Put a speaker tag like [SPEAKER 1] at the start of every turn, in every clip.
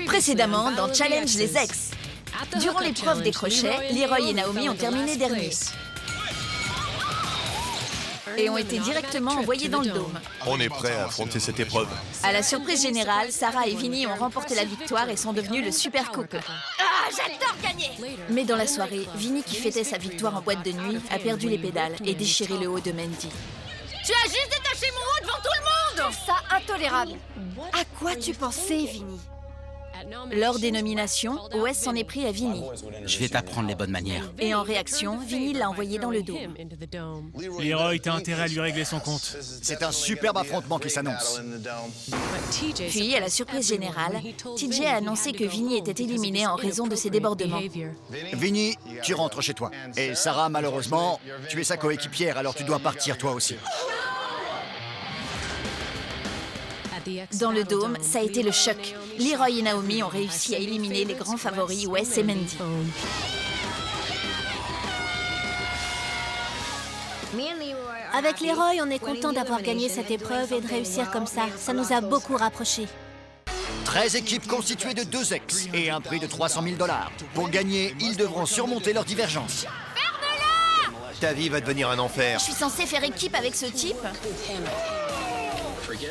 [SPEAKER 1] Précédemment, dans Challenge les ex. Durant l'épreuve des crochets, Leroy et Naomi ont terminé derniers et ont été directement envoyés dans le dôme.
[SPEAKER 2] On est prêt à affronter cette épreuve.
[SPEAKER 1] À la surprise générale, Sarah et Vinny ont remporté la victoire et sont devenus le super couple. Ah, j'adore gagner! Mais dans la soirée, Vinny, qui fêtait sa victoire en boîte de nuit, a perdu les pédales et déchiré le haut de Mandy.
[SPEAKER 3] Tu as juste détaché mon haut devant tout le monde!
[SPEAKER 1] Ça, intolérable! À quoi tu pensais, Vinny? Lors des nominations, Wes s'en est pris à Vinny.
[SPEAKER 4] Je vais t'apprendre les bonnes manières.
[SPEAKER 1] Et en réaction, Vinny l'a envoyé dans le dôme.
[SPEAKER 5] Leroy, t'as intérêt à lui régler son compte.
[SPEAKER 6] C'est un superbe affrontement qui s'annonce.
[SPEAKER 1] Puis, à la surprise générale, TJ a annoncé que Vinny était éliminé en raison de ses débordements.
[SPEAKER 6] Vinny, tu rentres chez toi. Et Sarah, malheureusement, tu es sa coéquipière, alors tu dois partir toi aussi.
[SPEAKER 1] Dans le dôme, ça a été le choc. Leroy et Naomi ont réussi à éliminer les grands favoris Wes et Mandy.
[SPEAKER 7] Avec Leroy, on est content d'avoir gagné cette épreuve et de réussir comme ça. Ça nous a beaucoup rapprochés.
[SPEAKER 6] 13 équipes constituées de 2 ex et un prix de 300 000 $. Pour gagner, ils devront surmonter leurs divergences.
[SPEAKER 2] Ta vie va devenir un enfer.
[SPEAKER 1] Je suis censée faire équipe avec ce type?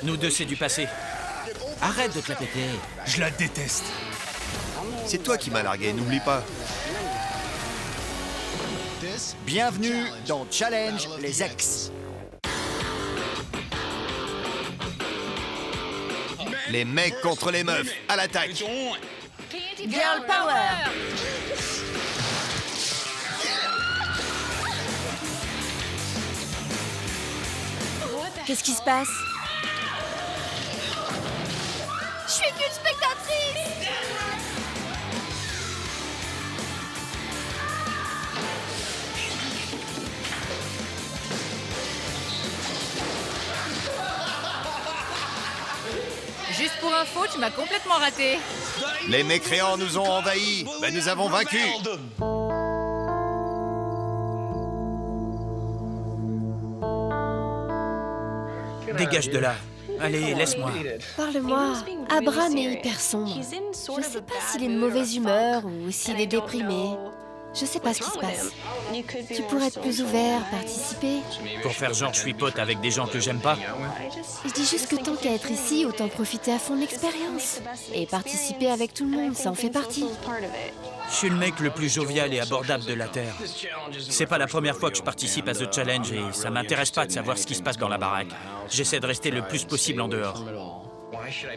[SPEAKER 4] Nous deux, c'est du passé. Arrête de te la péter.
[SPEAKER 5] Je la déteste.
[SPEAKER 2] C'est toi qui m'as largué, n'oublie pas.
[SPEAKER 6] Bienvenue dans Challenge les ex.
[SPEAKER 2] Les mecs contre les meufs, à l'attaque.
[SPEAKER 1] Girl power! Qu'est-ce qui se passe?
[SPEAKER 3] Je suis qu'une spectatrice! Juste pour info, tu m'as complètement raté.
[SPEAKER 2] Les mécréants nous ont envahis. Ben, nous avons vaincu.
[SPEAKER 4] Dégage de là. Allez, laisse-moi.
[SPEAKER 7] Parle-moi. Abraham est hyper sombre. Je sais pas s'il est de mauvaise humeur ou s'il est déprimé. Je sais pas ce qui se passe. Tu pourrais être plus ouvert, participer.
[SPEAKER 4] Pour faire genre je suis pote avec des gens que j'aime pas.
[SPEAKER 7] Je dis juste que tant qu'à être ici, autant profiter à fond de l'expérience. Et participer avec tout le monde, ça en fait partie.
[SPEAKER 4] Je suis le mec le plus jovial et abordable de la Terre. C'est pas la première fois que je participe à The Challenge et ça m'intéresse pas de savoir ce qui se passe dans la baraque. J'essaie de rester le plus possible en dehors.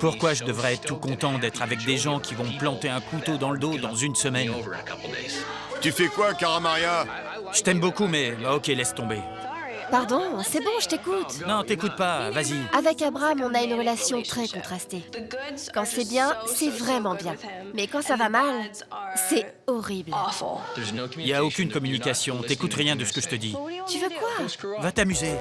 [SPEAKER 4] Pourquoi je devrais être tout content d'être avec des gens qui vont me planter un couteau dans le dos dans une semaine?
[SPEAKER 2] Tu fais quoi, Caramaria?
[SPEAKER 4] Je t'aime beaucoup, mais ok, laisse tomber.
[SPEAKER 7] Pardon, c'est bon, je t'écoute.
[SPEAKER 4] Non, t'écoutes pas, vas-y.
[SPEAKER 7] Avec Abraham, on a une relation très contrastée. Quand c'est bien, c'est vraiment bien. Mais quand ça va mal, c'est horrible.
[SPEAKER 4] Il y a aucune communication, t'écoutes rien de ce que je te dis.
[SPEAKER 7] Tu veux quoi?
[SPEAKER 4] Va t'amuser.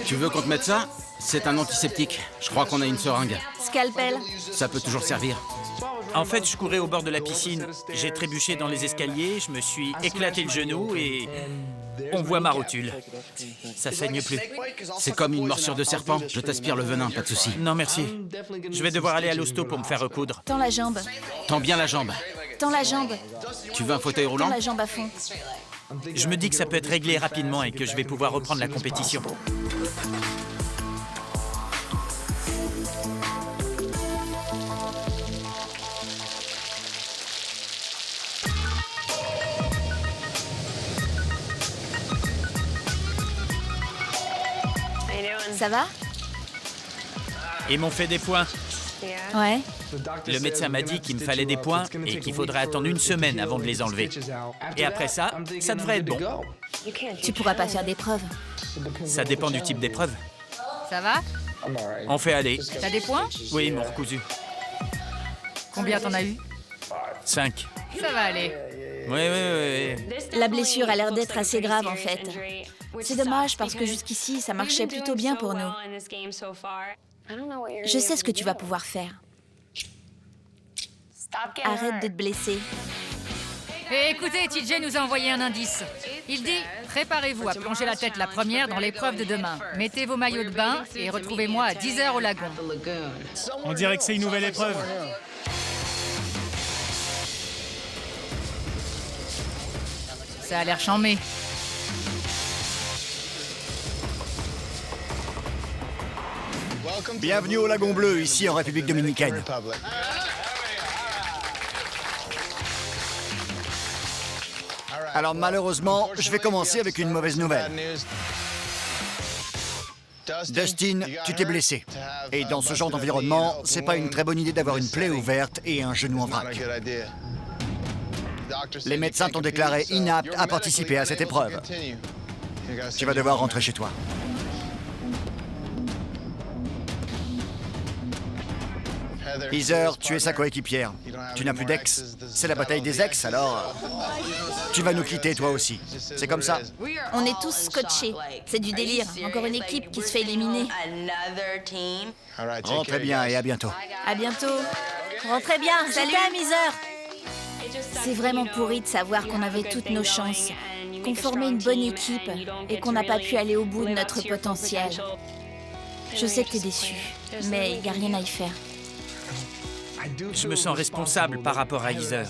[SPEAKER 4] Tu veux qu'on te mette ça? C'est un antiseptique. Je crois qu'on a une seringue.
[SPEAKER 1] Scalpel.
[SPEAKER 4] Ça peut toujours servir. En fait, je courais au bord de la piscine. J'ai trébuché dans les escaliers, je me suis éclaté le genou et on voit ma rotule. Ça saigne plus. C'est comme une morsure de serpent. Je t'aspire le venin, pas de souci. Non, merci. Je vais devoir aller à l'hosto pour me faire recoudre.
[SPEAKER 1] Tends la jambe.
[SPEAKER 4] Tends bien la jambe.
[SPEAKER 1] Tends la jambe.
[SPEAKER 4] Tu veux un fauteuil roulant?
[SPEAKER 1] Tends la jambe à fond.
[SPEAKER 4] Je me dis que ça peut être réglé rapidement et que je vais pouvoir reprendre la compétition.
[SPEAKER 1] Ça va?
[SPEAKER 4] Ils m'ont fait des points.
[SPEAKER 1] Ouais.
[SPEAKER 4] Le médecin m'a dit qu'il me fallait des points et qu'il faudrait attendre une semaine avant de les enlever. Et après ça, ça devrait être bon.
[SPEAKER 1] Tu pourras pas faire d'épreuve.
[SPEAKER 4] Ça dépend du type d'épreuve.
[SPEAKER 3] Ça va?
[SPEAKER 4] On fait aller.
[SPEAKER 3] T'as des points?
[SPEAKER 4] Oui, ils m'ont recousu.
[SPEAKER 3] Combien t'en as eu?
[SPEAKER 4] 5.
[SPEAKER 3] Ça va aller.
[SPEAKER 4] Oui.
[SPEAKER 1] La blessure a l'air d'être assez grave en fait. C'est dommage parce que jusqu'ici, ça marchait plutôt bien pour nous. Je sais ce que tu vas pouvoir faire. Arrête de te blesser.
[SPEAKER 3] Et écoutez, TJ nous a envoyé un indice. Il dit « Préparez-vous à plonger la tête la première dans l'épreuve de demain. Mettez vos maillots de bain et retrouvez-moi à 10h au lagon.
[SPEAKER 5] On dirait que c'est une nouvelle épreuve.
[SPEAKER 3] Ça a l'air chambé.
[SPEAKER 6] Bienvenue au Lagon Bleu, ici en République dominicaine. Alors malheureusement, je vais commencer avec une mauvaise nouvelle. Dustin, tu t'es blessé. Et dans ce genre d'environnement, c'est pas une très bonne idée d'avoir une plaie ouverte et un genou en vrac. Les médecins t'ont déclaré inapte à participer à cette épreuve. Tu vas devoir rentrer chez toi. Heather, tu es sa coéquipière. Tu n'as plus d'ex. C'est la bataille des ex, alors... Tu vas nous quitter, toi aussi. C'est comme ça.
[SPEAKER 1] On est tous scotchés. C'est du délire. Encore une équipe qui se fait éliminer.
[SPEAKER 6] Rentrez bien et à bientôt.
[SPEAKER 1] À bientôt. Rentrez bien. Salut, Heather. C'est vraiment pourri de savoir qu'on avait toutes nos chances, qu'on formait une bonne équipe et qu'on n'a pas pu aller au bout de notre potentiel. Je sais que t'es déçu, mais il n'y a rien à y faire.
[SPEAKER 4] Je me sens responsable par rapport à Heather.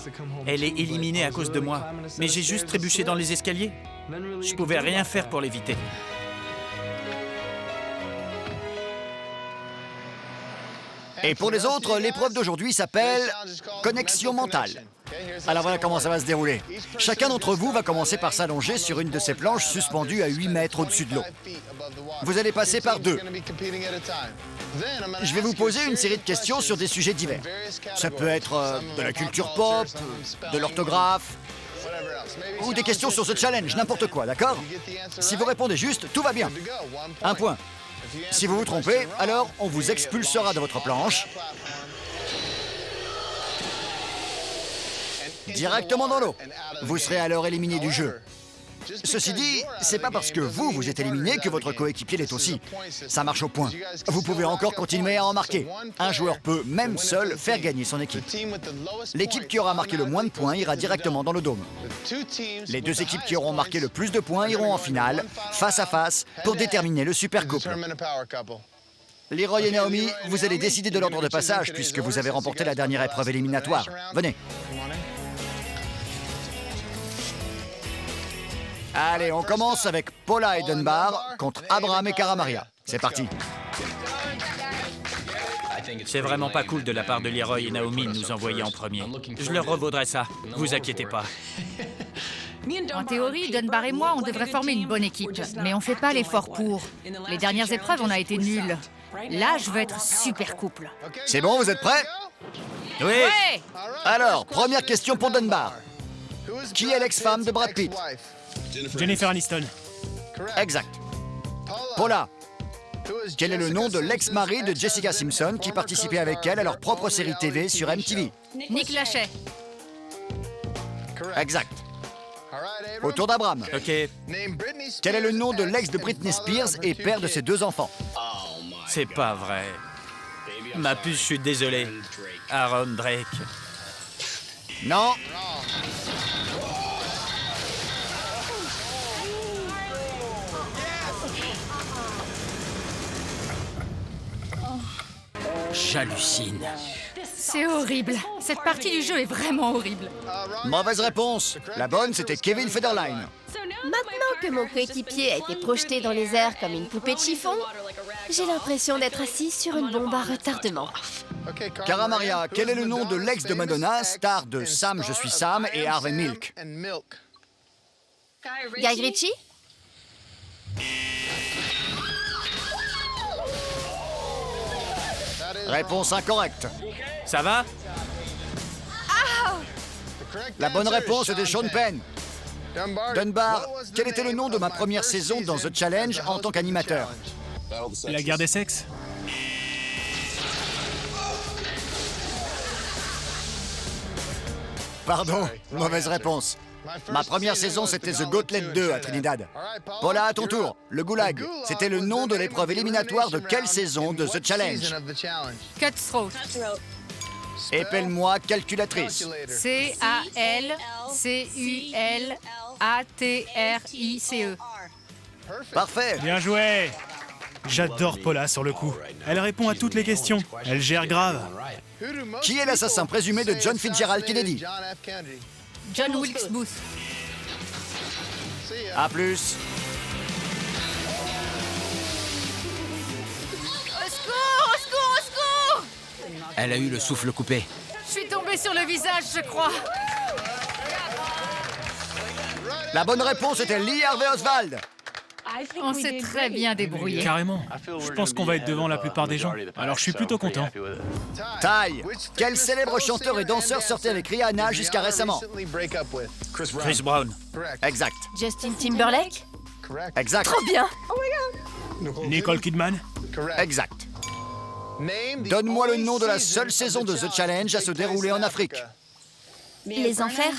[SPEAKER 4] Elle est éliminée à cause de moi. Mais j'ai juste trébuché dans les escaliers. Je pouvais rien faire pour l'éviter.
[SPEAKER 6] Et pour les autres, l'épreuve d'aujourd'hui s'appelle connexion mentale. Alors voilà comment ça va se dérouler. Chacun d'entre vous va commencer par s'allonger sur une de ces planches suspendues à 8 mètres au-dessus de l'eau. Vous allez passer par deux. Je vais vous poser une série de questions sur des sujets divers. Ça peut être de la culture pop, de l'orthographe, ou des questions sur ce challenge, n'importe quoi, d'accord? Si vous répondez juste, tout va bien. Un point. Si vous vous trompez, alors on vous expulsera de votre planche directement dans l'eau. Vous serez alors éliminé du jeu. Ceci dit, c'est pas parce que vous êtes éliminé que votre coéquipier l'est aussi. Ça marche au point. Vous pouvez encore continuer à en marquer. Un joueur peut, même seul, faire gagner son équipe. L'équipe qui aura marqué le moins de points ira directement dans le dôme. Les deux équipes qui auront marqué le plus de points iront en finale, face à face, pour déterminer le super couple. Leroy et Naomi, vous allez décider de l'ordre de passage puisque vous avez remporté la dernière épreuve éliminatoire. Venez. Allez, on commence avec Paula et Dunbar contre Abraham et Cara Maria. C'est parti.
[SPEAKER 4] C'est vraiment pas cool de la part de Leroy et Naomi de nous envoyer en premier. Je leur revaudrai ça, vous inquiétez pas.
[SPEAKER 3] En théorie, Dunbar et moi, on devrait former une bonne équipe. Mais on fait pas l'effort pour. Les dernières épreuves, on a été nuls. Là, je veux être super couple.
[SPEAKER 6] C'est bon, vous êtes prêts?
[SPEAKER 4] Oui.
[SPEAKER 3] Ouais!
[SPEAKER 6] Alors, première question pour Dunbar. Qui est l'ex-femme de Brad Pitt?
[SPEAKER 5] Jennifer Aniston.
[SPEAKER 6] Exact. Paula, quel est le nom de l'ex-mari de Jessica Simpson qui participait avec elle à leur propre série TV sur MTV?
[SPEAKER 3] Nick Lachey.
[SPEAKER 6] Exact. Au tour d'Abraham.
[SPEAKER 4] Ok,
[SPEAKER 6] Quel est le nom de l'ex de Britney Spears et père de ses deux enfants?
[SPEAKER 4] c'est pas vrai. Ma puce, je suis désolé. Aaron Drake.
[SPEAKER 6] Non.
[SPEAKER 4] J'hallucine.
[SPEAKER 3] C'est horrible. Cette partie du jeu est vraiment horrible.
[SPEAKER 6] Mauvaise réponse. La bonne, c'était Kevin Federline.
[SPEAKER 7] Maintenant que mon coéquipier a été projeté dans les airs comme une poupée de chiffon, j'ai l'impression d'être assis sur une bombe à retardement.
[SPEAKER 6] Cara Maria, quel est le nom de l'ex de Madonna, star de Sam, je suis Sam et Harvey Milk?
[SPEAKER 7] Guy Ritchie?
[SPEAKER 6] Réponse incorrecte.
[SPEAKER 4] Ça va?
[SPEAKER 6] La bonne réponse était Sean Penn. Dunbar, quel était le nom de ma première saison dans The Challenge en tant qu'animateur?
[SPEAKER 5] La guerre des sexes.
[SPEAKER 6] Pardon, mauvaise réponse. Ma première saison, c'était The Gauntlet 2 à Trinidad. Paula, à ton tour. Le Goulag, c'était le nom de l'épreuve éliminatoire de quelle saison de The Challenge?
[SPEAKER 3] Cutthroat.
[SPEAKER 6] Épelle-moi calculatrice.
[SPEAKER 3] C-A-L-C-U-L A-T-R-I-C-E.
[SPEAKER 6] Parfait.
[SPEAKER 5] Bien joué. J'adore Paula sur le coup. Elle répond à toutes les questions. Elle gère grave.
[SPEAKER 6] Qui est l'assassin présumé de John Fitzgerald Kennedy?
[SPEAKER 3] John Wilkes Booth.
[SPEAKER 6] A plus.
[SPEAKER 3] Au secours, au secours, au secours!
[SPEAKER 4] Elle a eu le souffle coupé.
[SPEAKER 3] Je suis tombée sur le visage, je crois.
[SPEAKER 6] La bonne réponse était Lee Harvey Oswald.
[SPEAKER 3] On s'est très bien débrouillé.
[SPEAKER 5] Carrément. Je pense qu'on va être devant la plupart des gens. Alors je suis plutôt content.
[SPEAKER 6] Taille. Quel célèbre chanteur et danseur sortait avec Rihanna jusqu'à récemment?
[SPEAKER 4] Chris Brown.
[SPEAKER 6] Exact.
[SPEAKER 7] Justin Timberlake?
[SPEAKER 6] Exact.
[SPEAKER 1] Trop bien.
[SPEAKER 5] Nicole Kidman?
[SPEAKER 6] Exact. Donne-moi le nom de la seule saison de The Challenge à se dérouler en Afrique.
[SPEAKER 1] Les enfers?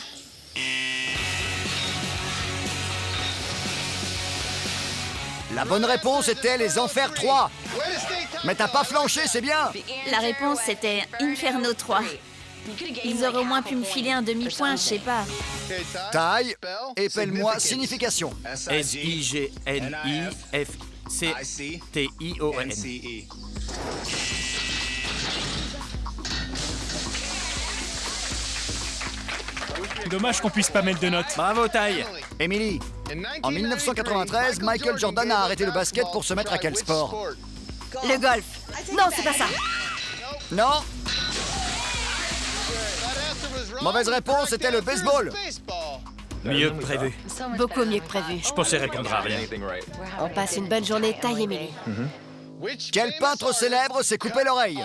[SPEAKER 6] La bonne réponse était Les Enfers 3. Mais t'as pas flanché, c'est bien.
[SPEAKER 1] La réponse c'était Inferno 3. Ils auraient au moins pu me filer un demi-point, je sais pas.
[SPEAKER 6] Taille, épelle-moi signification.
[SPEAKER 4] S-I-G-N-I-F-C-T-I-O-N.
[SPEAKER 5] Dommage qu'on puisse pas mettre de notes.
[SPEAKER 4] Bravo, Taille.
[SPEAKER 6] Émilie, en 1993, Michael Jordan a arrêté le basket pour se mettre à quel sport?
[SPEAKER 1] Le golf. Non, c'est pas ça.
[SPEAKER 6] Non. Mauvaise réponse, c'était le baseball.
[SPEAKER 4] Mieux que prévu.
[SPEAKER 7] Beaucoup mieux que prévu.
[SPEAKER 4] Je pensais répondre à rien.
[SPEAKER 7] On passe une bonne journée, Taille, Émilie.
[SPEAKER 6] Quel peintre célèbre s'est coupé l'oreille?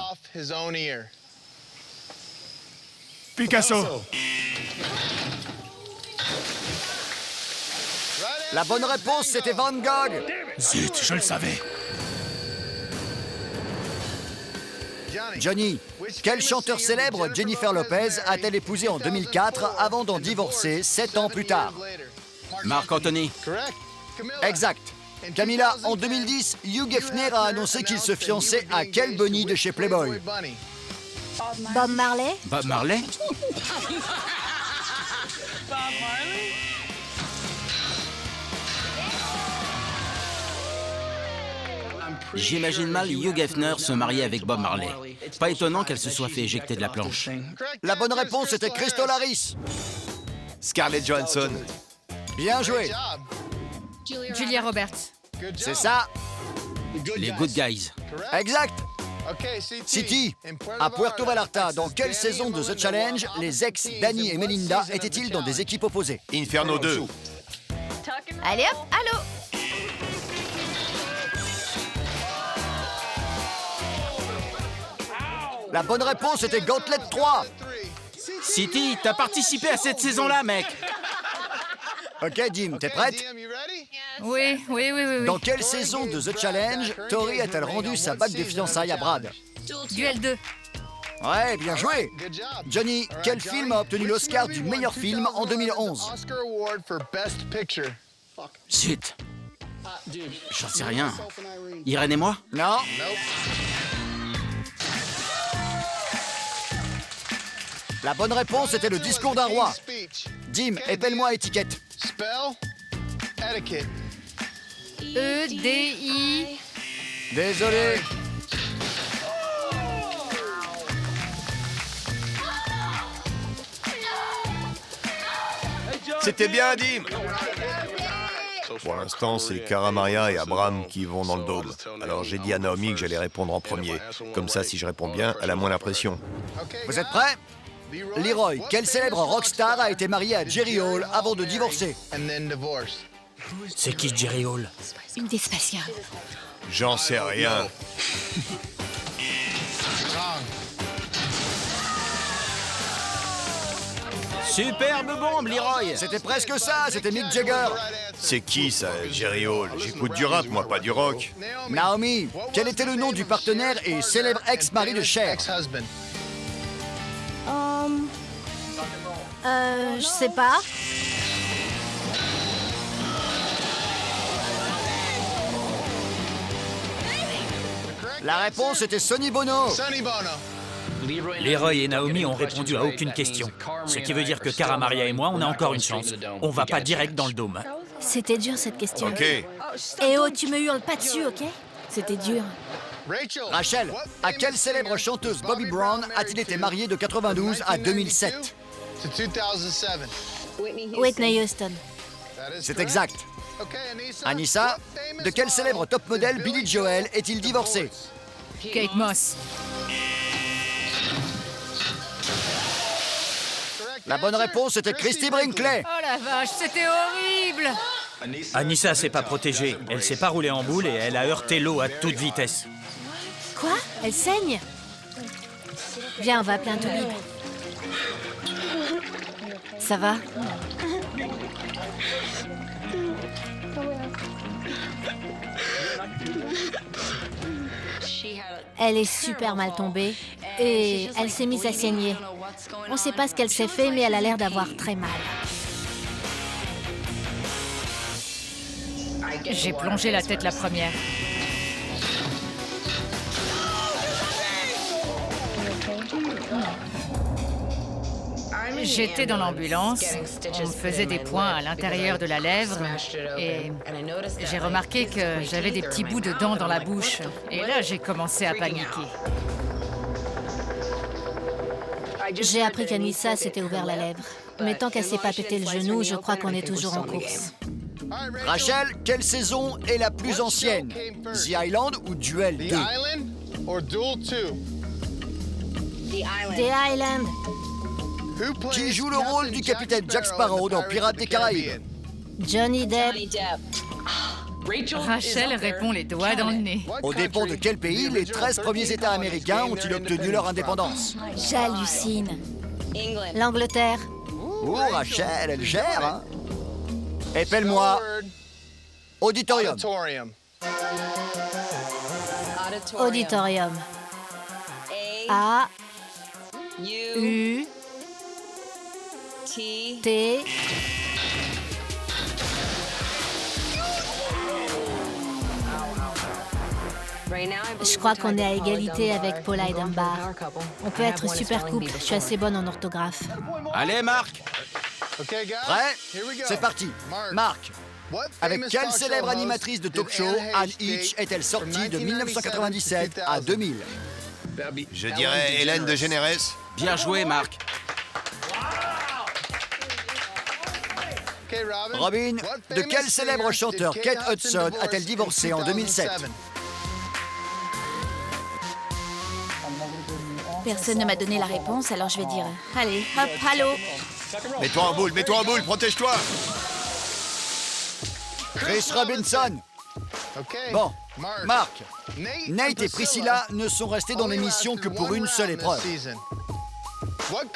[SPEAKER 5] Picasso.
[SPEAKER 6] La bonne réponse, c'était Van Gogh.
[SPEAKER 5] Zut, je le savais.
[SPEAKER 6] Johnny, quel chanteur célèbre Jennifer Lopez a-t-elle épousé en 2004 avant d'en divorcer 7 ans plus tard?
[SPEAKER 4] Marc Anthony.
[SPEAKER 6] Exact. Camilla, en 2010, Hugh Hefner a annoncé qu'il se fiançait à quel bunny de chez Playboy?
[SPEAKER 7] Bob Marley?
[SPEAKER 4] Bob Marley. J'imagine mal Hugh Hefner se marier avec Bob Marley. Pas étonnant qu'elle se soit fait éjecter de la planche.
[SPEAKER 6] La bonne réponse était Crystal Harris.
[SPEAKER 2] Scarlett Johansson.
[SPEAKER 6] Bien joué.
[SPEAKER 3] Julia Roberts.
[SPEAKER 6] C'est ça.
[SPEAKER 4] Les Good Guys.
[SPEAKER 6] Exact. City, à Puerto Vallarta, dans quelle saison de The Challenge les ex Danny et Melinda étaient-ils dans des équipes opposées?
[SPEAKER 2] Inferno 2.
[SPEAKER 1] Allez hop, allô.
[SPEAKER 6] La bonne réponse était Gauntlet 3.
[SPEAKER 4] City, t'as participé à cette saison-là, mec.
[SPEAKER 6] Ok, Dim, t'es prête?
[SPEAKER 3] Oui.
[SPEAKER 6] Dans quelle saison de The Challenge Tori a-t-elle rendu sa bague de fiançailles à Brad?
[SPEAKER 3] Duel 2.
[SPEAKER 6] Ouais, bien joué. Johnny, quel film a obtenu l'Oscar du meilleur film en 2011?
[SPEAKER 4] Zut. J'en sais rien. Irène et moi?
[SPEAKER 6] Non. La bonne réponse était Le Discours d'un roi. Dim, épelle-moi étiquette.
[SPEAKER 3] E-D-I...
[SPEAKER 6] Désolé.
[SPEAKER 2] C'était bien, Dim. Pour l'instant, c'est Cara Maria et Abraham qui vont dans le dôme. Alors j'ai dit à Naomi que j'allais répondre en premier. Comme ça, si je réponds bien, elle a moins la pression.
[SPEAKER 6] Vous êtes prêts? Leroy, quel célèbre rockstar a été marié à Jerry Hall avant de divorcer?
[SPEAKER 4] C'est qui Jerry Hall?
[SPEAKER 7] Une des spatiales.
[SPEAKER 2] J'en sais rien.
[SPEAKER 4] Superbe bombe, Leroy.
[SPEAKER 6] C'était presque ça, c'était Mick Jagger.
[SPEAKER 2] C'est qui ça, Jerry Hall? J'écoute du rap, moi, pas du rock.
[SPEAKER 6] Naomi, quel était le nom du partenaire et célèbre ex-mari de Cher?
[SPEAKER 1] Je sais pas.
[SPEAKER 6] La réponse était Sonny Bono.
[SPEAKER 4] Leroy et Naomi ont répondu à aucune question. Ce qui veut dire que Cara Maria et moi, on a encore une chance. On va pas direct dans le dôme.
[SPEAKER 1] C'était dur cette question.
[SPEAKER 2] Ok.
[SPEAKER 1] Eh oh, tu me hurles pas dessus, ok? C'était dur.
[SPEAKER 6] Rachel, à quelle célèbre chanteuse Bobby Brown a-t-il été marié de 92 à 2007?
[SPEAKER 1] Whitney Houston.
[SPEAKER 6] C'est exact. Anissa, de quel célèbre top modèle Billy Joel est-il divorcé?
[SPEAKER 3] Kate Moss.
[SPEAKER 6] La bonne réponse était Christy Brinkley.
[SPEAKER 3] Oh la vache, c'était horrible!
[SPEAKER 4] Anissa s'est pas protégée. Elle s'est pas roulée en boule et elle a heurté l'eau à toute vitesse.
[SPEAKER 1] Quoi? Elle saigne? Viens, on va appeler un toubib. Ça va? Elle est super mal tombée et elle s'est mise à saigner. On ne sait pas ce qu'elle s'est fait, mais elle a l'air d'avoir très mal.
[SPEAKER 3] J'ai plongé la tête la première. J'étais dans l'ambulance, on me faisait des points à l'intérieur de la lèvre et j'ai remarqué que j'avais des petits bouts de dents dans la bouche. Et là, j'ai commencé à paniquer.
[SPEAKER 1] J'ai appris qu'Anissa s'était ouvert la lèvre. Mais tant qu'elle s'est pas pété le genou, je crois qu'on est toujours en course.
[SPEAKER 6] Rachel, quelle saison est la plus ancienne? The Island ou Duel 2?
[SPEAKER 1] The Island.
[SPEAKER 6] Qui joue le rôle du capitaine Jack Sparrow dans Pirates des Caraïbes?
[SPEAKER 1] Johnny Depp.
[SPEAKER 3] Rachel répond les doigts dans le nez.
[SPEAKER 6] Aux dépens de quel pays les 13 premiers États américains ont-ils obtenu leur indépendance?
[SPEAKER 1] J'hallucine. L'Angleterre.
[SPEAKER 6] Oh, Rachel, elle gère, hein? Épelle-moi. Auditorium.
[SPEAKER 1] Auditorium. A. U. T. Je crois qu'on est à égalité avec Paula et Dunbar. On peut être super couple. Je suis assez bonne en orthographe.
[SPEAKER 4] Allez, Marc!
[SPEAKER 6] Prêt? C'est parti. Marc, avec quelle célèbre animatrice de talk show Anne Hitch est-elle sortie de 1997 à 2000?
[SPEAKER 2] Je dirais Hélène de Généresse.
[SPEAKER 4] Bien joué, Marc.
[SPEAKER 6] Robin, de quel célèbre chanteur Kate Hudson a-t-elle divorcé en 2007?
[SPEAKER 1] Personne ne m'a donné la réponse, alors je vais dire... Allez, hop, allô.
[SPEAKER 2] Mets-toi en boule, protège-toi.
[SPEAKER 6] Chris Robinson. Bon, Marc, Nate et Priscilla ne sont restés dans l'émission que pour une seule épreuve.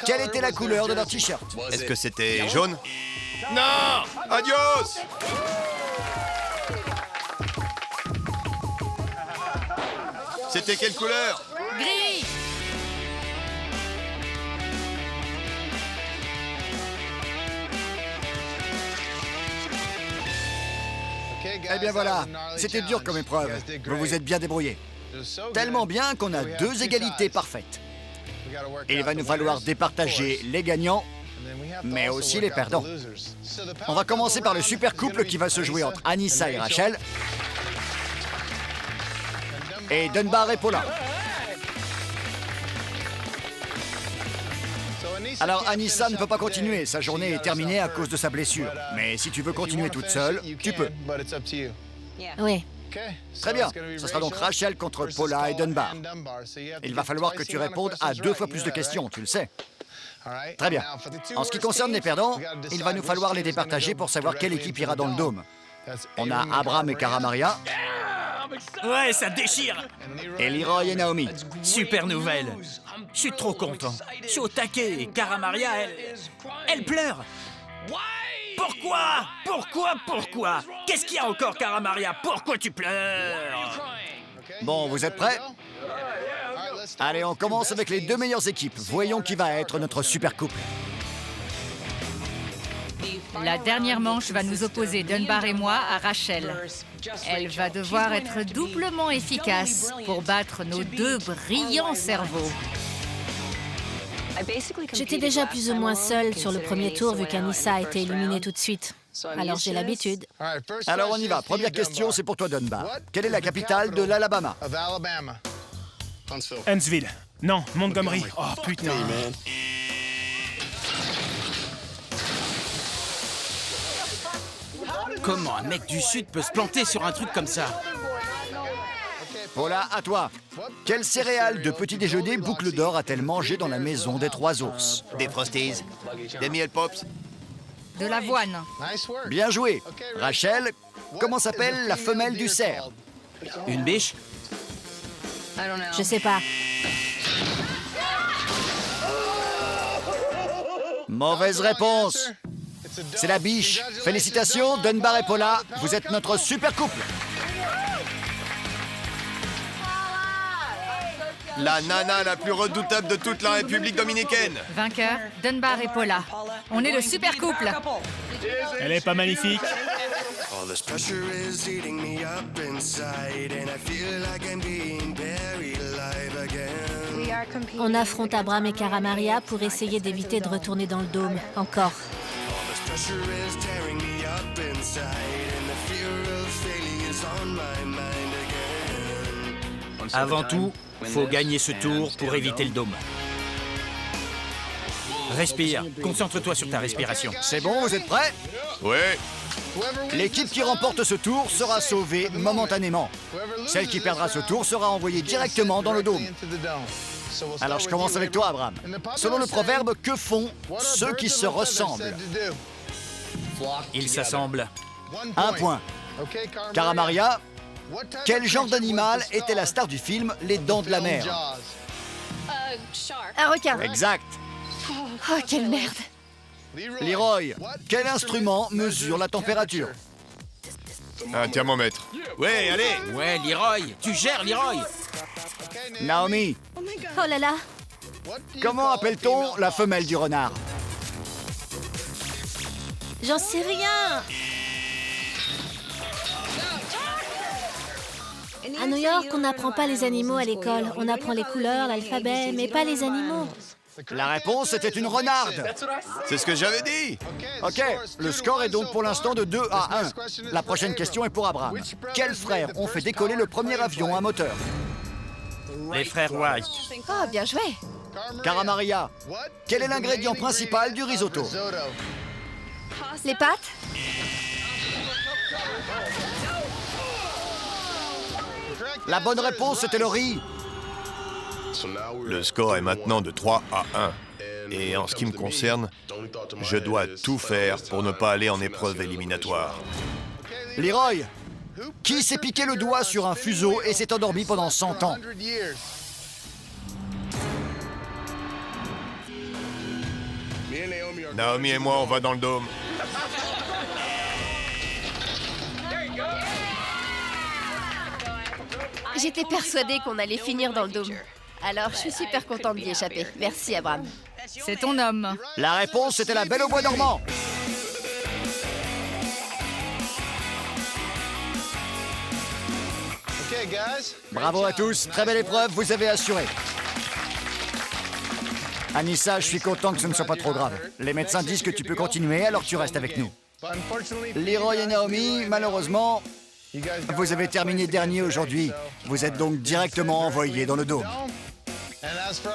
[SPEAKER 6] Quelle était la couleur de leur t-shirt?
[SPEAKER 2] Est-ce que c'était jaune? Non! Adios! C'était quelle couleur?
[SPEAKER 3] Gris!
[SPEAKER 6] Eh bien voilà, c'était dur comme épreuve. Vous vous êtes bien débrouillés. Tellement bien qu'on a 2 égalités parfaites. Il va nous falloir départager les gagnants, mais aussi les perdants. On va commencer par le super couple qui va se jouer entre Anissa et Rachel et Dunbar et Paula. Alors Anissa ne peut pas continuer, sa journée est terminée à cause de sa blessure. Mais si tu veux continuer toute seule, tu peux.
[SPEAKER 1] Oui.
[SPEAKER 6] Très bien, ce sera donc Rachel contre Paula et Dunbar. Il va falloir que tu répondes à 2 fois plus de questions, tu le sais. Très bien. En ce qui concerne les perdants, il va nous falloir les départager pour savoir quelle équipe ira dans le dôme. On a Abraham et Cara Maria.
[SPEAKER 4] Ouais, ça déchire.
[SPEAKER 6] Et Leroy et Naomi.
[SPEAKER 4] Super nouvelle. Je suis trop content. Je suis au taquet et Cara Maria, elle pleure. Pourquoi? Qu'est-ce qu'il y a encore, Cara Maria? Pourquoi tu pleures?
[SPEAKER 6] Bon, vous êtes prêts? Allez, on commence avec les 2 meilleures équipes. Voyons qui va être notre super couple.
[SPEAKER 3] La dernière manche va nous opposer Dunbar et moi à Rachel. Elle va devoir être doublement efficace pour battre nos 2 brillants cerveaux.
[SPEAKER 7] J'étais déjà plus ou moins seule sur le premier tour vu qu'Anissa a été éliminée tout de suite. Alors j'ai l'habitude.
[SPEAKER 6] Alors on y va. Première question, c'est pour toi, Dunbar. Quelle est la capitale de l'Alabama?
[SPEAKER 5] Huntsville. Non, Montgomery. Oh putain.
[SPEAKER 4] Comment un mec du Sud peut se planter sur un truc comme ça?
[SPEAKER 6] Paula, à toi. Quelle céréale de petit déjeuner Boucle d'Or a-t-elle mangé dans la maison des 3 ours?
[SPEAKER 2] Des Frosties, des Miel Pops.
[SPEAKER 3] De l'avoine.
[SPEAKER 6] Bien joué. Rachel, comment s'appelle la femelle du cerf?
[SPEAKER 4] Une biche?
[SPEAKER 7] Je sais pas.
[SPEAKER 6] Mauvaise réponse. C'est la biche. Félicitations, Dunbar et Paula. Vous êtes notre super couple.
[SPEAKER 2] La nana la plus redoutable de toute la République dominicaine.
[SPEAKER 3] Vainqueur, Dunbar et Paula. On est le super couple.
[SPEAKER 5] Elle est pas magnifique?
[SPEAKER 8] All this pressure is eating me up inside, and I feel like I'm being buried alive again.
[SPEAKER 7] On affronte Abram et Cara Maria pour essayer d'éviter de retourner dans le dôme. Encore.
[SPEAKER 8] All this pressure is tearing me up inside, and the fear of failing is on my mind again.
[SPEAKER 4] Avant tout, faut gagner ce tour pour éviter le dôme. Respire, concentre-toi sur ta respiration.
[SPEAKER 6] C'est bon, vous êtes prêts?
[SPEAKER 2] Ouais.
[SPEAKER 6] L'équipe qui remporte ce tour sera sauvée momentanément. Celle qui perdra ce tour sera envoyée directement dans le dôme. Alors je commence avec toi, Abram. Selon le proverbe, que font ceux qui se ressemblent?
[SPEAKER 4] Ils s'assemblent.
[SPEAKER 6] 1 point. Cara Maria, quel genre d'animal était la star du film Les Dents de la Mer?
[SPEAKER 7] Un requin.
[SPEAKER 6] Exact.
[SPEAKER 7] Oh, quelle merde.
[SPEAKER 6] Leroy, quel instrument mesure la température?
[SPEAKER 2] Un thermomètre. Ouais, allez.
[SPEAKER 4] Ouais, Leroy, tu gères, Leroy.
[SPEAKER 6] Naomi,
[SPEAKER 7] Oh là là.
[SPEAKER 6] comment appelle-t-on la femelle du renard?
[SPEAKER 7] J'en sais rien. À New York, on n'apprend pas les animaux à l'école. On apprend les couleurs, l'alphabet, mais pas les animaux.
[SPEAKER 6] La réponse était une renarde.
[SPEAKER 2] C'est ce que j'avais dit.
[SPEAKER 6] Ok, le score est donc pour l'instant de 2-1. La prochaine question est pour Abram. Quels frères ont fait décoller le premier avion à moteur?
[SPEAKER 4] Les frères White.
[SPEAKER 7] Oh, bien joué.
[SPEAKER 6] Cara Maria, quel est l'ingrédient principal du risotto?
[SPEAKER 7] Les pâtes?
[SPEAKER 6] La bonne réponse était le riz.
[SPEAKER 2] Le score est maintenant de 3-1. Et en ce qui me concerne, je dois tout faire pour ne pas aller en épreuve éliminatoire.
[SPEAKER 6] Leroy, qui s'est piqué le doigt sur un fuseau et s'est endormi pendant 100 ans?
[SPEAKER 2] Naomi et moi, on va dans le dôme.
[SPEAKER 7] J'étais persuadée qu'on allait finir dans le dôme. Alors, je suis super contente d'y échapper. Merci, Abram.
[SPEAKER 3] C'est ton homme.
[SPEAKER 6] La réponse était la Belle au bois dormant. Bravo à tous, très belle épreuve, vous avez assuré. Anissa, je suis content que ce ne soit pas trop grave. Les médecins disent que tu peux continuer, alors tu restes avec nous. Leroy et Naomi, malheureusement, vous avez terminé dernier aujourd'hui. Vous êtes donc directement envoyés dans le dôme.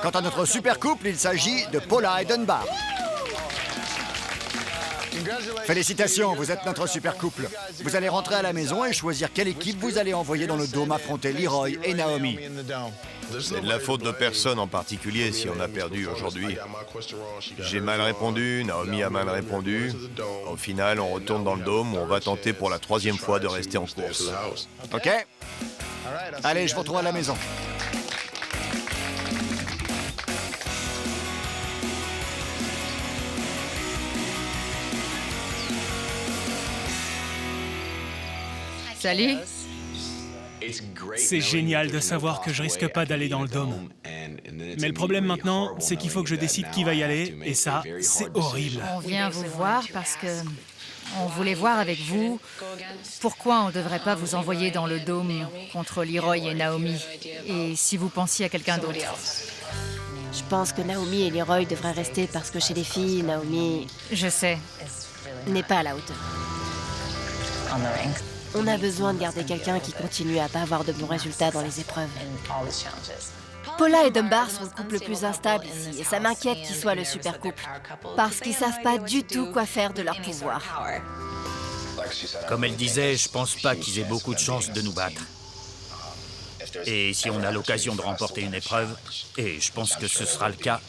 [SPEAKER 6] Quant à notre super couple, il s'agit de Paula et Dunbar. Félicitations, vous êtes notre super couple. Vous allez rentrer à la maison et choisir quelle équipe vous allez envoyer dans le dôme affronter Leroy et Naomi.
[SPEAKER 2] C'est de la faute de personne en particulier si on a perdu aujourd'hui. J'ai mal répondu, Naomi a mal répondu. Au final, on retourne dans le dôme où on va tenter pour la 3e fois de rester en course.
[SPEAKER 6] Ok? Allez, je vous retrouve à la maison.
[SPEAKER 3] Salut.
[SPEAKER 5] C'est génial de savoir que je risque pas d'aller dans le dôme. Mais le problème maintenant, c'est qu'il faut que je décide qui va y aller, et ça, c'est horrible.
[SPEAKER 3] On vient vous voir parce que on voulait voir avec vous pourquoi on ne devrait pas vous envoyer dans le dôme contre Leroy et Naomi, et si vous pensiez à quelqu'un d'autre.
[SPEAKER 7] Je pense que Naomi et Leroy devraient rester parce que chez les filles, Naomi
[SPEAKER 3] Je sais.
[SPEAKER 7] n'est pas à la hauteur. On a besoin de garder quelqu'un qui continue à pas avoir de bons résultats dans les épreuves. Paula et Dunbar sont le couple le plus instable ici, et ça m'inquiète qu'ils soient le super couple, parce qu'ils savent pas du tout quoi faire de leur pouvoir.
[SPEAKER 4] Comme elle disait, je pense pas qu'ils aient beaucoup de chances de nous battre. Et si on a l'occasion de remporter une épreuve, et je pense que ce sera le cas,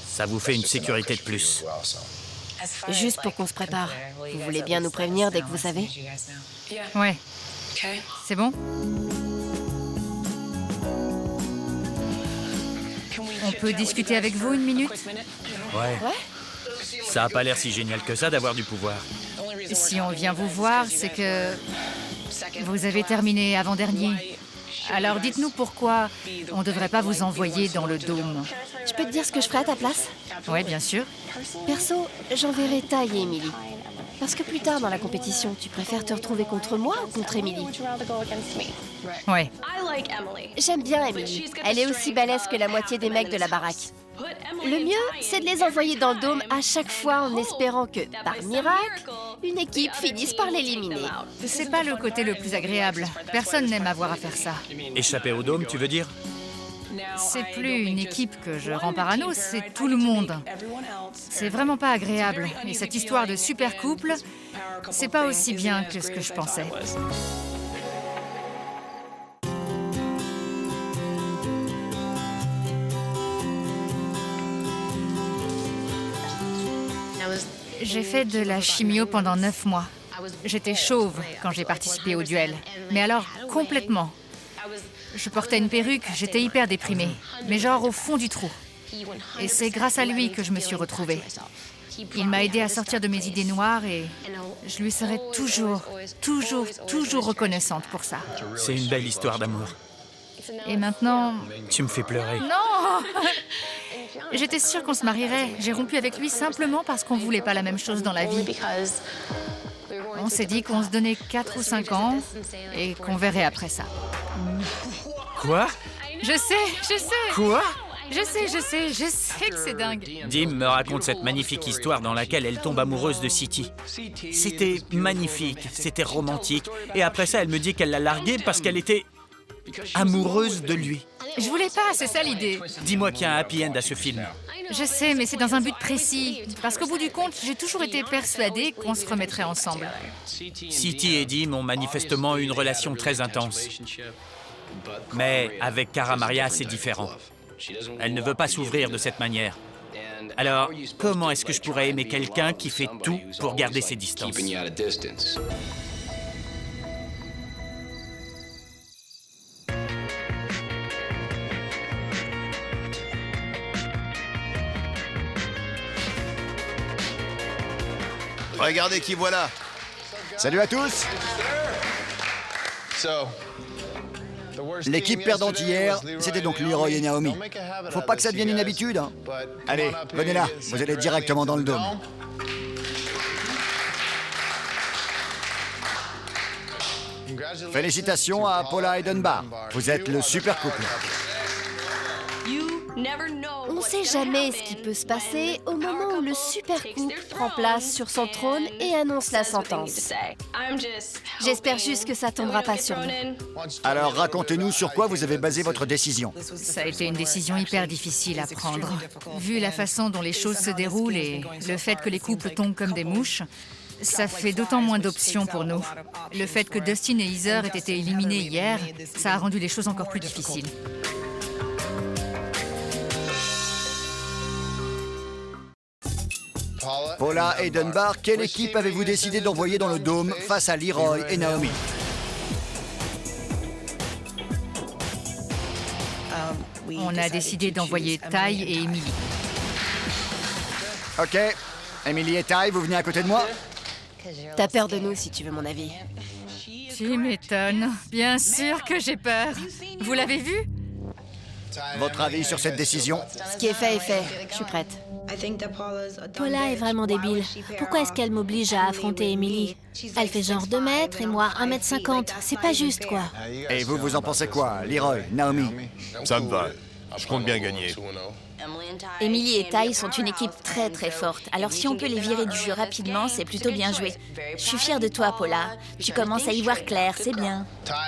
[SPEAKER 4] ça vous fait une sécurité de plus.
[SPEAKER 7] Juste pour qu'on se prépare, vous voulez bien nous prévenir dès que vous savez?
[SPEAKER 3] Ouais. C'est bon? On peut discuter avec vous une minute?
[SPEAKER 4] Ouais. Ça a pas l'air si génial que ça d'avoir du pouvoir.
[SPEAKER 3] Si on vient vous voir, c'est que vous avez terminé avant-dernier. Alors dites-nous pourquoi on ne devrait pas vous envoyer dans le dôme.
[SPEAKER 7] Je peux te dire ce que je ferai à ta place?
[SPEAKER 3] Ouais, bien sûr.
[SPEAKER 7] Perso, j'enverrai Ty et Emily. Parce que plus tard dans la compétition, tu préfères te retrouver contre moi ou contre Emily?
[SPEAKER 3] Ouais.
[SPEAKER 7] J'aime bien Emily. Elle est aussi balèze que la moitié des mecs de la baraque. Le mieux, c'est de les envoyer dans le dôme à chaque fois en espérant que, par miracle, une équipe finisse par l'éliminer.
[SPEAKER 3] C'est pas le côté le plus agréable. Personne n'aime avoir à faire ça.
[SPEAKER 4] Échapper au dôme, tu veux dire?
[SPEAKER 3] C'est plus une équipe que je rends parano, c'est tout le monde. C'est vraiment pas agréable. Et cette histoire de super couple, c'est pas aussi bien que ce que je pensais. J'ai fait de la chimio pendant 9 mois. J'étais chauve quand j'ai participé au duel. Mais alors, complètement. Je portais une perruque, j'étais hyper déprimée. Mais genre au fond du trou. Et c'est grâce à lui que je me suis retrouvée. Il m'a aidée à sortir de mes idées noires et je lui serai toujours reconnaissante pour ça.
[SPEAKER 4] C'est une belle histoire d'amour.
[SPEAKER 3] Et maintenant...
[SPEAKER 4] Tu me fais pleurer.
[SPEAKER 3] Non! J'étais sûre qu'on se marierait. J'ai rompu avec lui simplement parce qu'on voulait pas la même chose dans la vie. On s'est dit qu'on se donnait 4 ou 5 ans et qu'on verrait après ça.
[SPEAKER 4] Quoi?
[SPEAKER 3] Je sais!
[SPEAKER 4] Quoi?
[SPEAKER 3] Je sais que c'est dingue.
[SPEAKER 4] Dim me raconte cette magnifique histoire dans laquelle elle tombe amoureuse de City. C'était magnifique, c'était romantique. Et après ça, elle me dit qu'elle l'a largué parce qu'elle était amoureuse de lui.
[SPEAKER 3] Je voulais pas, c'est ça l'idée.
[SPEAKER 4] Dis-moi qu'il y a un happy end à ce film.
[SPEAKER 3] Je sais, mais c'est dans un but précis. Parce qu'au bout du compte, j'ai toujours été persuadée qu'on se remettrait ensemble.
[SPEAKER 4] City et Dim ont manifestement eu une relation très intense. Mais avec Cara Maria, c'est différent. Elle ne veut pas s'ouvrir de cette manière. Alors, comment est-ce que je pourrais aimer quelqu'un qui fait tout pour garder ses distances?
[SPEAKER 2] Regardez qui voilà.
[SPEAKER 6] Salut à tous. L'équipe perdante hier, c'était donc Leroy et Naomi. Faut pas que ça devienne une habitude, hein. Allez, venez là, vous allez directement dans le dôme. Félicitations à Paula et Dunbar. Vous êtes le super couple.
[SPEAKER 7] On sait jamais ce qui peut se passer au moment où le super couple prend place sur son trône et annonce la sentence. J'espère juste que ça tombera pas sur nous.
[SPEAKER 6] Alors racontez-nous sur quoi vous avez basé votre décision.
[SPEAKER 3] Ça a été une décision hyper difficile à prendre. Vu la façon dont les choses se déroulent et le fait que les couples tombent comme des mouches, ça fait d'autant moins d'options pour nous. Le fait que Dustin et Heather aient été éliminés hier, ça a rendu les choses encore plus difficiles.
[SPEAKER 6] Paula et Dunbar, quelle équipe avez-vous décidé d'envoyer dans le dôme face à Leroy et Naomi?
[SPEAKER 3] On a décidé d'envoyer Ty et Emily.
[SPEAKER 6] Ok. Emily et Ty, vous venez à côté de moi?
[SPEAKER 7] T'as peur de nous, si tu veux mon avis.
[SPEAKER 3] Tu m'étonnes. Bien sûr que j'ai peur. Vous l'avez vu?
[SPEAKER 6] Votre avis sur cette décision?
[SPEAKER 7] Ce qui est fait, je suis prête.
[SPEAKER 9] Paula est vraiment débile. Pourquoi est-ce qu'elle m'oblige à affronter Emily? Elle fait genre 2 mètres et moi 1,50 m. C'est pas juste, quoi.
[SPEAKER 6] Et vous en pensez quoi, Leroy, Naomi?
[SPEAKER 2] Ça me va. Je compte bien gagner.
[SPEAKER 1] Emily et Ty sont une équipe très très forte. Alors si on peut les virer du jeu rapidement, c'est plutôt bien joué. Je suis fière de toi, Paula. Tu commences à y voir clair, c'est bien.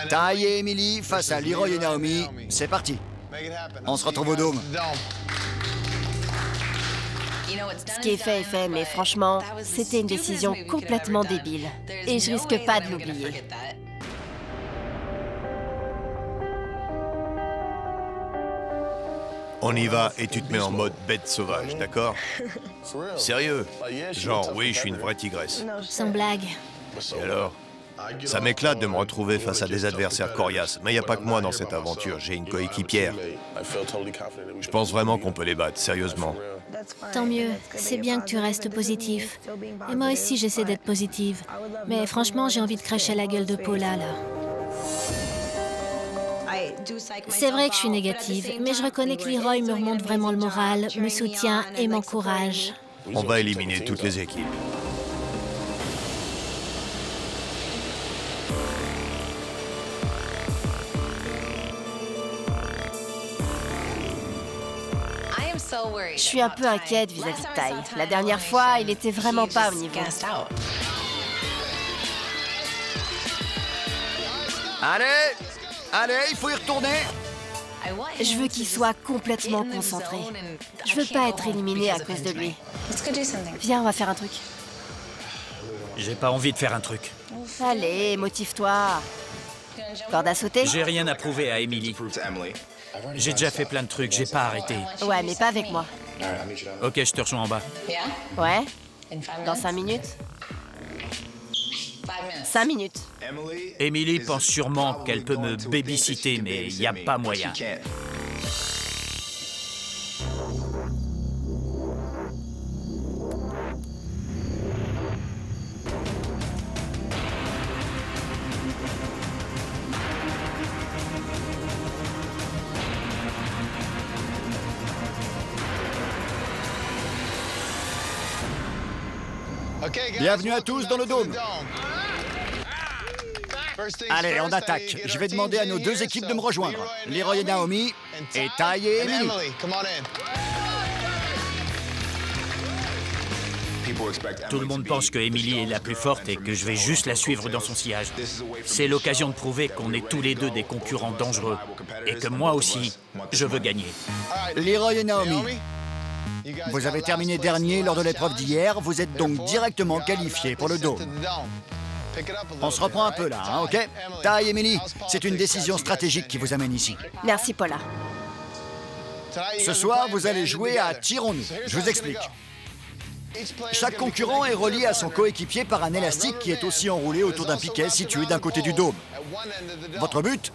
[SPEAKER 6] Ty et Emily face à Leroy et Naomi. C'est parti. On se retrouve au dôme.
[SPEAKER 7] Ce qui est fait, mais franchement, c'était une décision complètement débile. Et je risque pas de l'oublier.
[SPEAKER 2] On y va et tu te mets en mode bête sauvage, d'accord? Sérieux? Genre, oui, je suis une vraie tigresse.
[SPEAKER 9] Sans blague.
[SPEAKER 2] Et alors? Ça m'éclate de me retrouver face à des adversaires coriaces. Mais il n'y a pas que moi dans cette aventure, j'ai une coéquipière. Je pense vraiment qu'on peut les battre, sérieusement.
[SPEAKER 9] Tant mieux. C'est bien que tu restes positif. Et moi aussi, j'essaie d'être positive. Mais franchement, j'ai envie de cracher la gueule de Paula, là. C'est vrai que je suis négative, mais je reconnais que Leroy me remonte vraiment le moral, me soutient et m'encourage.
[SPEAKER 2] On va éliminer toutes les équipes.
[SPEAKER 7] Je suis un peu inquiète vis-à-vis de Ty. La dernière fois, il était vraiment pas au niveau.
[SPEAKER 6] Allez, il faut y retourner.
[SPEAKER 7] Je veux qu'il soit complètement concentré. Je veux pas être éliminée à cause de lui. Viens, on va faire un truc.
[SPEAKER 4] J'ai pas envie de faire un truc.
[SPEAKER 7] Allez, motive-toi. Corde à sauter?
[SPEAKER 4] J'ai rien à prouver à Emily. J'ai déjà fait plein de trucs, j'ai pas arrêté.
[SPEAKER 7] Ouais, mais pas avec moi.
[SPEAKER 4] Ok, je te rejoins en bas.
[SPEAKER 7] Ouais? Dans 5 minutes? 5 minutes.
[SPEAKER 4] Emily pense sûrement qu'elle peut me babysitter, mais il n'y a pas moyen.
[SPEAKER 6] Bienvenue à tous dans le dôme. Allez, on attaque. Je vais demander à nos deux équipes de me rejoindre. Leroy et Naomi, et Ty et Emily.
[SPEAKER 4] Tout le monde pense que Emily est la plus forte et que je vais juste la suivre dans son sillage. C'est l'occasion de prouver qu'on est tous les deux des concurrents dangereux et que moi aussi, je veux gagner.
[SPEAKER 6] Leroy et Naomi, vous avez terminé dernier lors de l'épreuve d'hier. Vous êtes donc directement qualifiés pour le dôme. On se reprend un peu là, hein, ok? Ty et Emily, c'est une décision stratégique qui vous amène ici.
[SPEAKER 7] Merci, Paula.
[SPEAKER 6] Ce soir, vous allez jouer à Tirons-nous. Je vous explique. Chaque concurrent est relié à son coéquipier par un élastique qui est aussi enroulé autour d'un piquet situé d'un côté du dôme. Votre but,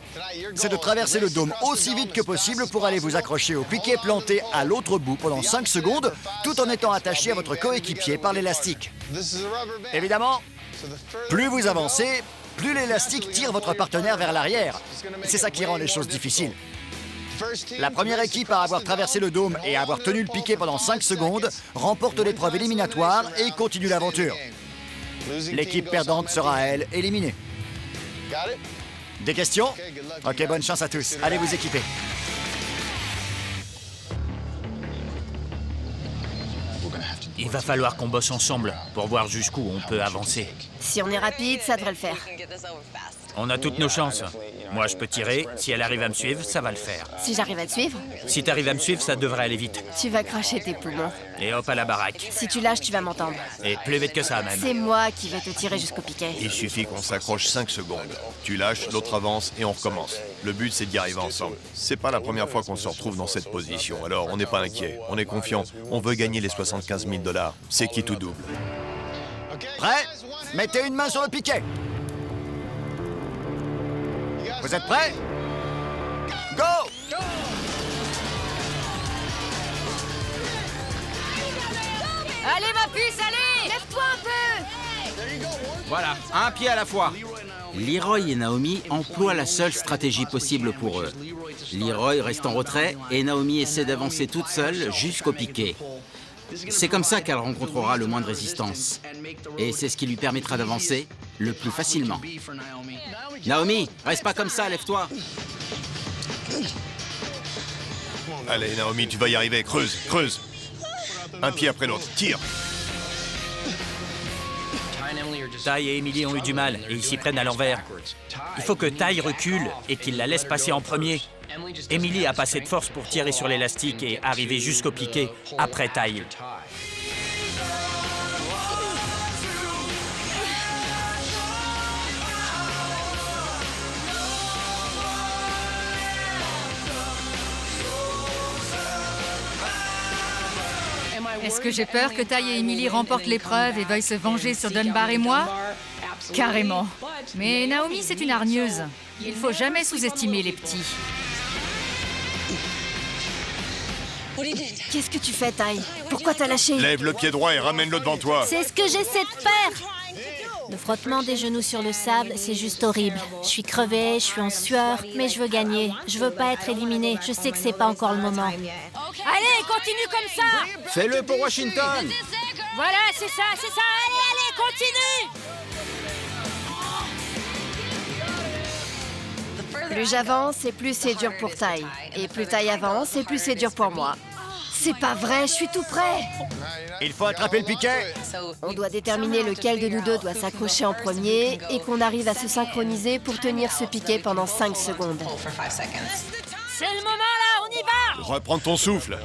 [SPEAKER 6] c'est de traverser le dôme aussi vite que possible pour aller vous accrocher au piquet planté à l'autre bout pendant 5 secondes, tout en étant attaché à votre coéquipier par l'élastique. Évidemment, plus vous avancez, plus l'élastique tire votre partenaire vers l'arrière. C'est ça qui rend les choses difficiles. La première équipe à avoir traversé le dôme et à avoir tenu le piquet pendant 5 secondes remporte l'épreuve éliminatoire et continue l'aventure. L'équipe perdante sera, elle, éliminée. Des questions? Ok, bonne chance à tous. Allez vous équiper.
[SPEAKER 4] Il va falloir qu'on bosse ensemble pour voir jusqu'où on peut avancer.
[SPEAKER 7] Si on est rapide, ça devrait le faire.
[SPEAKER 4] On a toutes nos chances. Moi, je peux tirer. Si elle arrive à me suivre, ça va le faire.
[SPEAKER 7] Si j'arrive à te suivre,
[SPEAKER 4] Si t'arrives à me suivre, ça devrait aller vite.
[SPEAKER 7] tu vas cracher tes poumons.
[SPEAKER 4] Et hop à la baraque.
[SPEAKER 7] Si tu lâches, tu vas m'entendre.
[SPEAKER 4] Et plus vite que ça, même.
[SPEAKER 7] C'est moi qui vais te tirer jusqu'au piquet.
[SPEAKER 2] Il suffit qu'on s'accroche 5 secondes. Tu lâches, l'autre avance et on recommence. Le but, c'est d'y arriver ensemble. C'est pas la première fois qu'on se retrouve dans cette position, alors on n'est pas inquiet. On est confiant. On veut gagner les 75 000 $. C'est qui tout double.
[SPEAKER 6] Prêt? Mettez une main sur le piquet. Vous êtes prêts? Go!
[SPEAKER 3] Allez, ma puce, allez!
[SPEAKER 7] Lève-toi un peu!
[SPEAKER 10] Voilà, un pied à la fois. Leroy et Naomi emploient la seule stratégie possible pour eux. Leroy reste en retrait et Naomi essaie d'avancer toute seule jusqu'au piquet. C'est comme ça qu'elle rencontrera le moins de résistance. Et c'est ce qui lui permettra d'avancer le plus facilement. Naomi, reste pas comme ça, lève-toi.
[SPEAKER 2] Allez, Naomi, tu vas y arriver. Creuse, creuse. Un pied après l'autre. Tire.
[SPEAKER 4] Ty et Emily ont eu du mal et ils s'y prennent à l'envers. Il faut que Ty recule et qu'il la laisse passer en premier. Emily a pas assez de force pour tirer sur l'élastique et arriver jusqu'au piquet après Ty.
[SPEAKER 3] Est-ce que j'ai peur que Ty et Emily remportent l'épreuve et veuillent se venger sur Dunbar et moi? Carrément. Mais Naomi, c'est une hargneuse. Il faut jamais sous-estimer les petits.
[SPEAKER 7] Qu'est-ce que tu fais, Ty? Pourquoi t'as lâché?
[SPEAKER 2] Lève le pied droit et ramène-le devant toi.
[SPEAKER 9] C'est ce que j'essaie de faire. Le frottement des genoux sur le sable, c'est juste horrible. Je suis crevée, je suis en sueur, mais je veux gagner. Je veux pas être éliminée. Je sais que c'est pas encore le moment.
[SPEAKER 3] Allez, continue comme ça!
[SPEAKER 10] Fais-le pour Washington!
[SPEAKER 3] Voilà, c'est ça, c'est ça! Allez, continue!
[SPEAKER 7] Plus j'avance et plus c'est dur pour Ty. Et plus Ty avance et plus c'est dur pour moi. C'est pas vrai, je suis tout prêt.
[SPEAKER 6] Il faut attraper le piquet.
[SPEAKER 7] On doit déterminer lequel de nous deux doit s'accrocher en premier et qu'on arrive à se synchroniser pour tenir ce piquet pendant 5 secondes.
[SPEAKER 3] C'est le moment là, on y va!
[SPEAKER 2] Reprends ton souffle.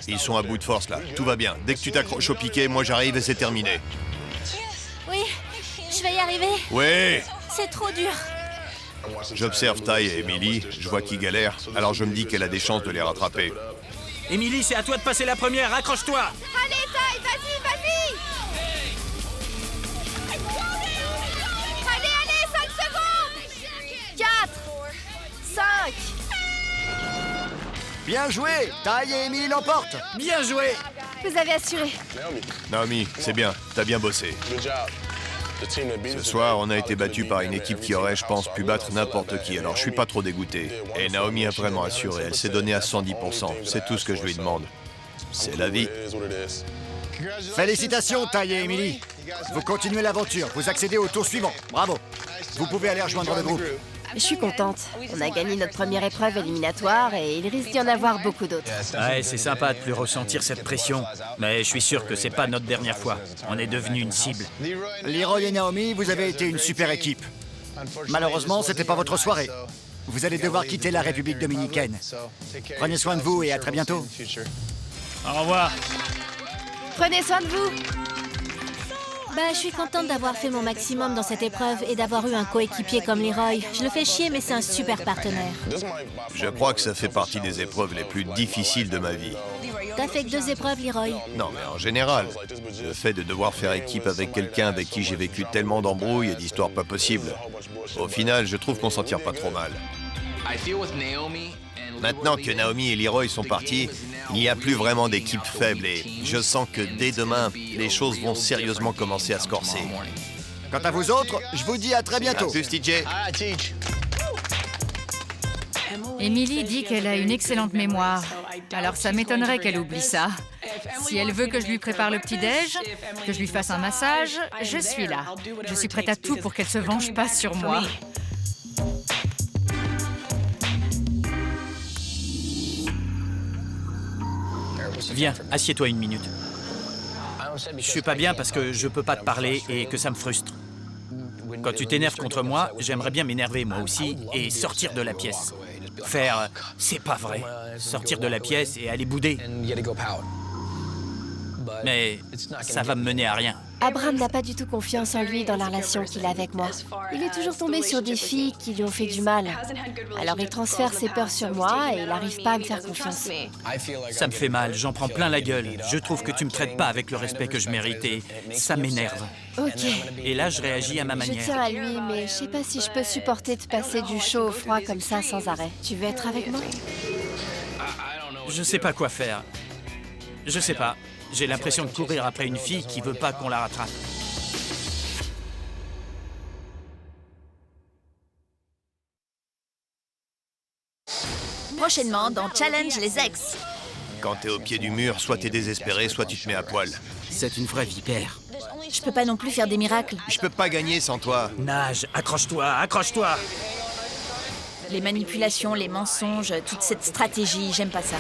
[SPEAKER 2] Ils sont à bout de force là. Tout va bien. Dès que tu t'accroches au piquet, moi j'arrive et c'est terminé.
[SPEAKER 9] Oui, je vais y arriver.
[SPEAKER 2] Ouais.
[SPEAKER 9] C'est trop dur.
[SPEAKER 2] J'observe Ty et Emily. Je vois qu'ils galèrent. Alors je me dis qu'elle a des chances de les rattraper.
[SPEAKER 4] Emily, c'est à toi de passer la première, accroche-toi!
[SPEAKER 3] Allez, Ty, vas-y, vas-y! Allez, 5 secondes!
[SPEAKER 7] 4, 5.
[SPEAKER 6] Bien joué. Ty et Emily l'emportent.
[SPEAKER 4] Bien joué!
[SPEAKER 7] Vous avez assuré.
[SPEAKER 2] Naomi, c'est bien. T'as bien bossé. Ce soir, on a été battu par une équipe qui aurait, je pense, pu battre n'importe qui. Alors je suis pas trop dégoûté. Et Naomi a vraiment assuré. Elle s'est donnée à 110%. C'est tout ce que je lui demande. C'est la vie.
[SPEAKER 6] Félicitations, Ty et Emily. Vous continuez l'aventure. Vous accédez au tour suivant. Bravo. Vous pouvez aller rejoindre le groupe.
[SPEAKER 7] Je suis contente. On a gagné notre première épreuve éliminatoire et il risque d'y en avoir beaucoup d'autres.
[SPEAKER 4] Ouais, c'est sympa de plus ressentir cette pression. Mais je suis sûr que c'est pas notre dernière fois. On est devenu une cible.
[SPEAKER 6] Leroy et Naomi, vous avez été une super équipe. Malheureusement, c'était pas votre soirée. Vous allez devoir quitter la République dominicaine. Prenez soin de vous et à très bientôt.
[SPEAKER 5] Au revoir.
[SPEAKER 7] Prenez soin de vous.
[SPEAKER 9] Bah, je suis contente d'avoir fait mon maximum dans cette épreuve et d'avoir eu un coéquipier comme Leroy. Je le fais chier, mais c'est un super partenaire.
[SPEAKER 2] Je crois que ça fait partie des épreuves les plus difficiles de ma vie.
[SPEAKER 9] T'as fait que 2 épreuves, Leroy.
[SPEAKER 2] Non, mais en général, le fait de devoir faire équipe avec quelqu'un avec qui j'ai vécu tellement d'embrouilles et d'histoires pas possibles. Au final, je trouve qu'on s'en tire pas trop mal. Maintenant que Naomi et Leroy sont partis, il n'y a plus vraiment d'équipe faible et je sens que dès demain, les choses vont sérieusement commencer à se corser.
[SPEAKER 6] Quant à vous autres, je vous dis à très bientôt.
[SPEAKER 2] À plus, TJ.
[SPEAKER 3] Emily dit qu'elle a une excellente mémoire. Alors ça m'étonnerait qu'elle oublie ça. Si elle veut que je lui prépare le petit-déj, que je lui fasse un massage, je suis là. Je suis prête à tout pour qu'elle se venge pas sur moi.
[SPEAKER 4] Viens, assieds-toi une minute. Je suis pas bien parce que je peux pas te parler et que ça me frustre. Quand tu t'énerves contre moi, j'aimerais bien m'énerver moi aussi et sortir de la pièce. Faire « c'est pas vrai », sortir de la pièce et aller bouder. Mais ça va me mener à rien.
[SPEAKER 7] Abraham n'a pas du tout confiance en lui dans la relation qu'il a avec moi. Il est toujours tombé sur des filles qui lui ont fait du mal. Alors il transfère ses peurs sur moi et il n'arrive pas à me faire confiance.
[SPEAKER 4] Ça me fait mal, j'en prends plein la gueule. Je trouve que tu me traites pas avec le respect que je mérite et ça m'énerve.
[SPEAKER 7] Ok.
[SPEAKER 4] Et là, je réagis à ma
[SPEAKER 7] Je
[SPEAKER 4] manière.
[SPEAKER 7] tiens à lui, mais je sais pas si je peux supporter de passer du chaud au froid comme ça sans arrêt. Tu veux être avec moi?
[SPEAKER 4] Je sais pas quoi faire. Je sais pas. J'ai l'impression de courir après une fille qui veut pas qu'on la rattrape.
[SPEAKER 1] Prochainement dans Challenge les ex.
[SPEAKER 2] Quand t'es au pied du mur, soit t'es désespéré, soit tu te mets à poil.
[SPEAKER 10] C'est une vraie vipère.
[SPEAKER 1] Je peux pas non plus faire des miracles.
[SPEAKER 2] Je peux pas gagner sans toi.
[SPEAKER 4] Nage, accroche-toi, accroche-toi.
[SPEAKER 1] Les manipulations, les mensonges, toute cette stratégie, j'aime pas ça.